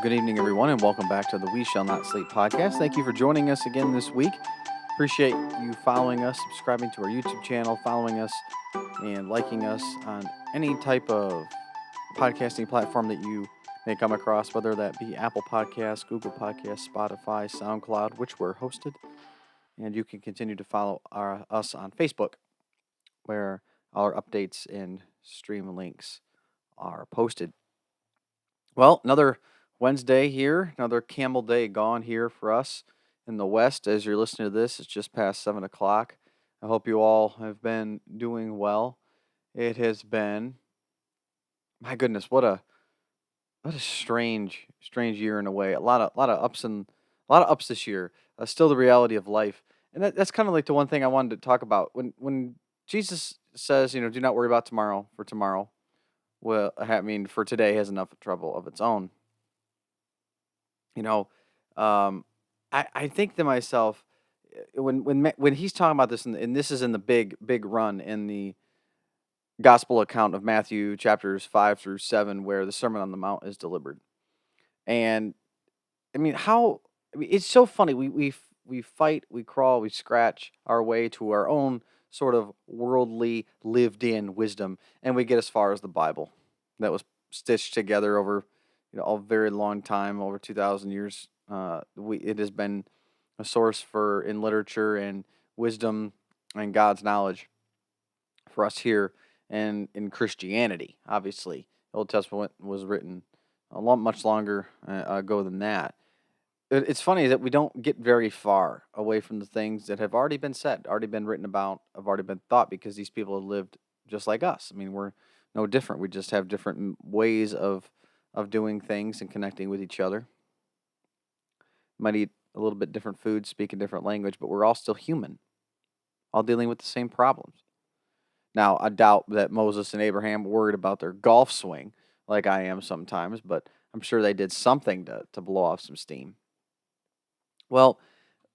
good evening, everyone, and welcome back to the We Shall Not Sleep podcast. Thank you for joining us again this week. Appreciate you following us, subscribing to our YouTube channel, following us, and liking us on any type of podcasting platform that you may come across, whether that be Apple Podcasts, Google Podcasts, Spotify, SoundCloud, which we're hosted. And you can continue to follow us on Facebook, where our updates and stream links are posted. Well, another Wednesday here, another Camel Day gone here for us in the West. As you're listening to this, it's just past 7 o'clock. I hope you all have been doing well. It has been, my goodness, what a strange year in a way. A lot of ups this year. Still the reality of life, and that's kind of like the one thing I wanted to talk about when Jesus says, do not worry about tomorrow, for tomorrow. Well, I mean, for today has enough trouble of its own. You know, um, I think to myself when he's talking about this, and this is in the big run in the gospel account of Matthew chapters 5 through 7, where the Sermon on the Mount is delivered. And I mean, it's so funny. We fight, we crawl, we scratch our way to our own sort of worldly, lived-in wisdom, and we get as far as the Bible that was stitched together over a very long time, over 2,000 years. It has been a source for in literature and wisdom and God's knowledge for us here and in Christianity. Obviously, the Old Testament was written much longer ago than that. It's funny that we don't get very far away from the things that have already been said, already been written about, have already been thought, because these people have lived just like us. I mean, we're no different. We just have different ways of doing things and connecting with each other. Might eat a little bit different food, speak a different language, but we're all still human, all dealing with the same problems. Now, I doubt that Moses and Abraham worried about their golf swing like I am sometimes, but I'm sure they did something to blow off some steam. Well,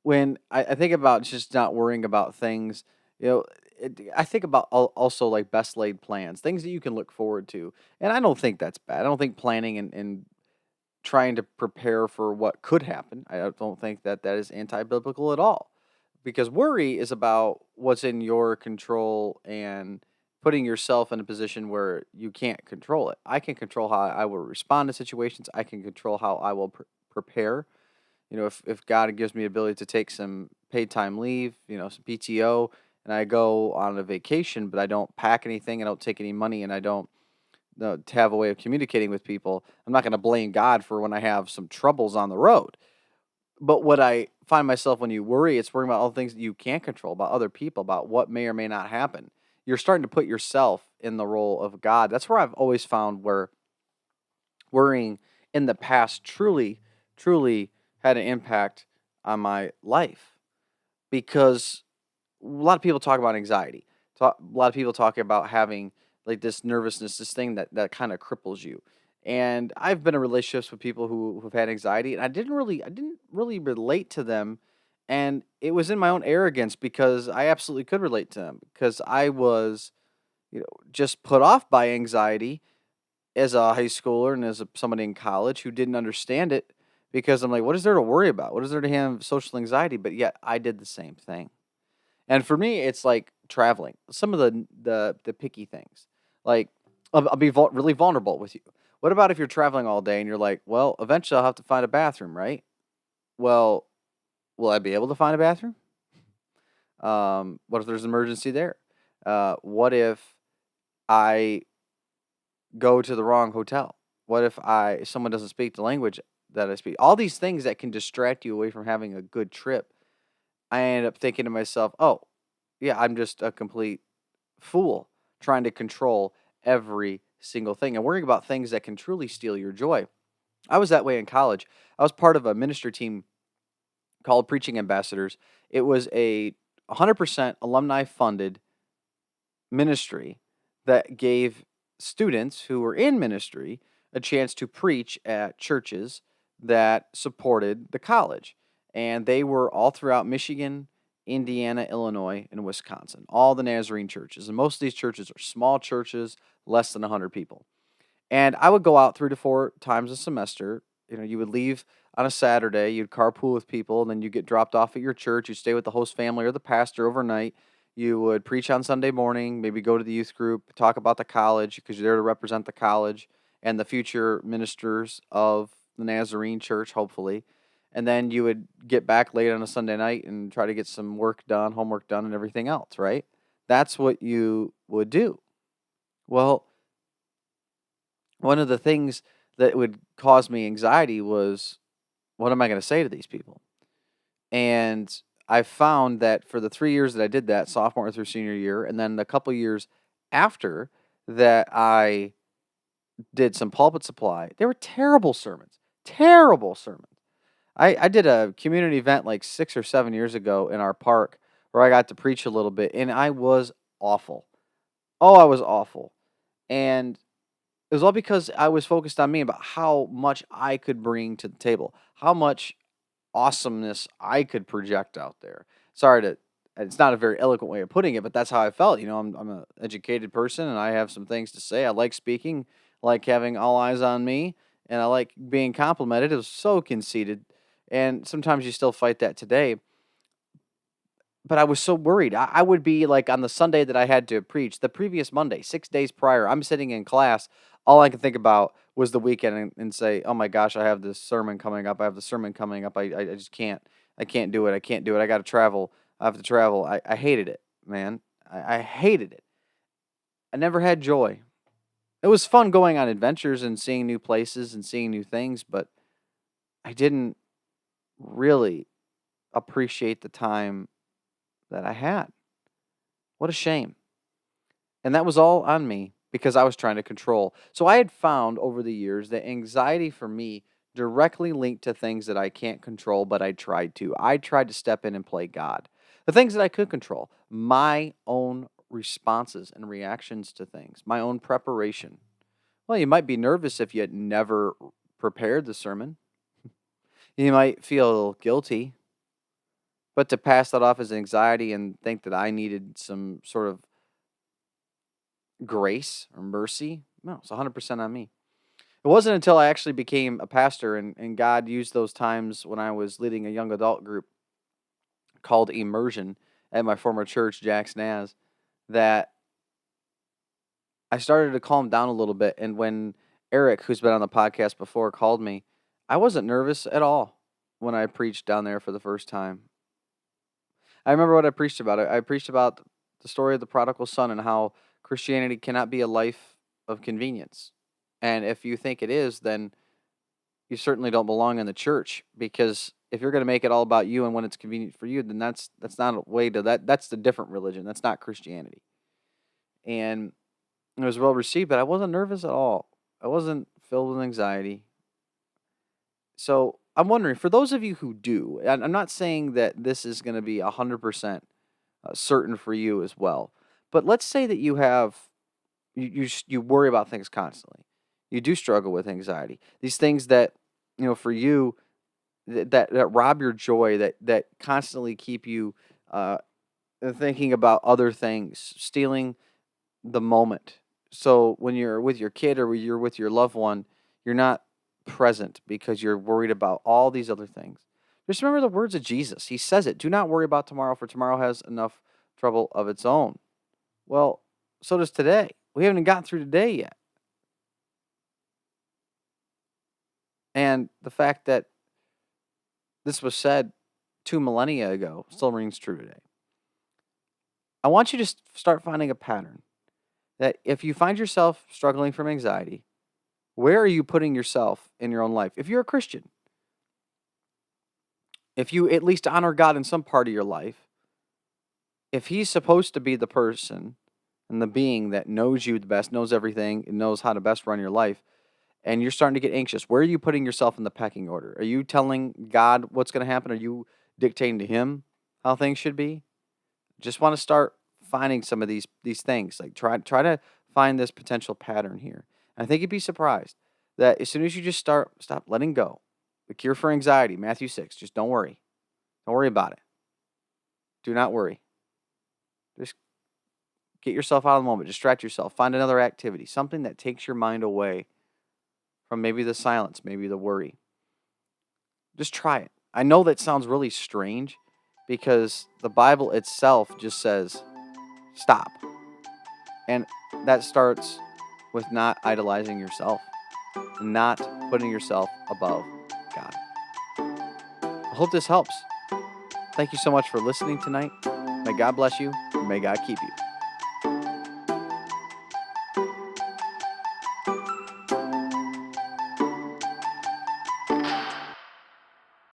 when I think about just not worrying about things, I think about also like best laid plans, things that you can look forward to. And I don't think that's bad. I don't think planning and trying to prepare for what could happen, I don't think that is anti biblical at all. Because worry is about what's in your control and putting yourself in a position where you can't control it. I can control how I will respond to situations, I can control how I will prepare. If God gives me the ability to take some paid time leave, some PTO, and I go on a vacation, but I don't pack anything, I don't take any money, and I don't to have a way of communicating with people, I'm not going to blame God for when I have some troubles on the road. But what I find myself when you worry, it's worrying about all the things that you can't control, about other people, about what may or may not happen. You're starting to put yourself in the role of God. That's where I've always found where worrying in the past truly had an impact on my life, because a lot of people talk about anxiety. A lot of people talk about having like this nervousness, this thing that kind of cripples you. And I've been in relationships with people who've had anxiety, and I didn't really relate to them, and it was in my own arrogance because I absolutely could relate to them because I was, just put off by anxiety as a high schooler and as somebody in college who didn't understand it, because I'm like, what is there to worry about? What is there to have social anxiety? But yet I did the same thing. And for me, it's like traveling. Some of the picky things, like I'll be really vulnerable with you. What about if you're traveling all day and you're like, well, eventually I'll have to find a bathroom, right? Well, will I be able to find a bathroom? What if there's an emergency there? What if I go to the wrong hotel? What if someone doesn't speak the language that I speak? All these things that can distract you away from having a good trip. I ended up thinking to myself, oh, yeah, I'm just a complete fool trying to control every single thing and worrying about things that can truly steal your joy. I was that way in college. I was part of a ministry team called Preaching Ambassadors. It was a 100% alumni funded ministry that gave students who were in ministry a chance to preach at churches that supported the college. And they were all throughout Michigan, Indiana, Illinois, and Wisconsin, all the Nazarene churches. And most of these churches are small churches, less than 100 people. And I would go out 3 to 4 times a semester You would leave on a Saturday, you'd carpool with people, and then you get dropped off at your church. You stay with the host family or the pastor overnight. You would preach on Sunday morning, maybe go to the youth group, talk about the college because you're there to represent the college and the future ministers of the Nazarene church, hopefully. And then you would get back late on a Sunday night and try to get some work done, homework done, and everything else, right? That's what you would do. Well, one of the things that would cause me anxiety was, what am I going to say to these people? And I found that for the 3 years that I did that, sophomore through senior year, and then the couple years after that, I did some pulpit supply. They were terrible sermons. Terrible sermons. I did a community event like 6 or 7 years ago in our park where I got to preach a little bit, and I was awful. Oh, I was awful. And it was all because I was focused on me about how much I could bring to the table, how much awesomeness I could project out there. Sorry to, it's not a very eloquent way of putting it, but that's how I felt. I'm an educated person and I have some things to say. I like speaking, I like having all eyes on me, and I like being complimented. It was so conceited. And sometimes you still fight that today. But I was so worried. I would be like on the Sunday that I had to preach, the previous Monday, 6 days prior, I'm sitting in class. All I could think about was the weekend and say, oh my gosh, I have this sermon coming up. I have the sermon coming up. I just can't. I can't do it. I can't do it. I got to travel. I have to travel. I hated it, man. I hated it. I never had joy. It was fun going on adventures and seeing new places and seeing new things, but I didn't really appreciate the time that I had. What a shame. And that was all on me because I was trying to control. So I had found over the years that anxiety for me directly linked to things that I can't control, but I tried to. I tried to step in and play God. The things that I could control, my own responses and reactions to things, my own preparation. Well, you might be nervous if you had never prepared the sermon. You might feel guilty, but to pass that off as anxiety and think that I needed some sort of grace or mercy, no, it's 100% on me. It wasn't until I actually became a pastor and God used those times when I was leading a young adult group called Immersion at my former church, Jack's Naz, that I started to calm down a little bit. And when Eric, who's been on the podcast before, called me, I wasn't nervous at all when I preached down there for the first time. I remember what I preached about. I preached about the story of the prodigal son and how Christianity cannot be a life of convenience. And if you think it is, then you certainly don't belong in the church, because if you're going to make it all about you and when it's convenient for you, then that's not a way to that's the different religion. That's not Christianity. And it was well received, but I wasn't nervous at all. I wasn't filled with anxiety. So I'm wondering, for those of you who do, and I'm not saying that this is going to be 100% certain for you as well, but let's say that you worry about things constantly. You do struggle with anxiety. These things that for you that rob your joy, that constantly keep you thinking about other things, stealing the moment. So when you're with your kid or when you're with your loved one, you're not present because you're worried about all these other things. Just remember the words of Jesus. He says it. Do not worry about tomorrow, for tomorrow has enough trouble of its own. Well, so does today. We haven't even gotten through today yet. And the fact that this was said 2 millennia ago still rings true today. I want you to start finding a pattern that if you find yourself struggling from anxiety, where are you putting yourself in your own life? If you're a Christian, if you at least honor God in some part of your life, if He's supposed to be the person and the being that knows you the best, knows everything, and knows how to best run your life, and you're starting to get anxious, where are you putting yourself in the pecking order? Are you telling God what's going to happen? Are you dictating to Him how things should be? Just want to start finding some of these things. Like try to find this potential pattern here. And I think you'd be surprised that as soon as you just stop letting go, the cure for anxiety, Matthew 6, just don't worry. Don't worry about it. Do not worry. Just get yourself out of the moment. Distract yourself. Find another activity, something that takes your mind away from maybe the silence, maybe the worry. Just try it. I know that sounds really strange because the Bible itself just says stop. And that starts with not idolizing yourself, not putting yourself above God. I hope this helps. Thank you so much for listening tonight. May God bless you. May God keep you.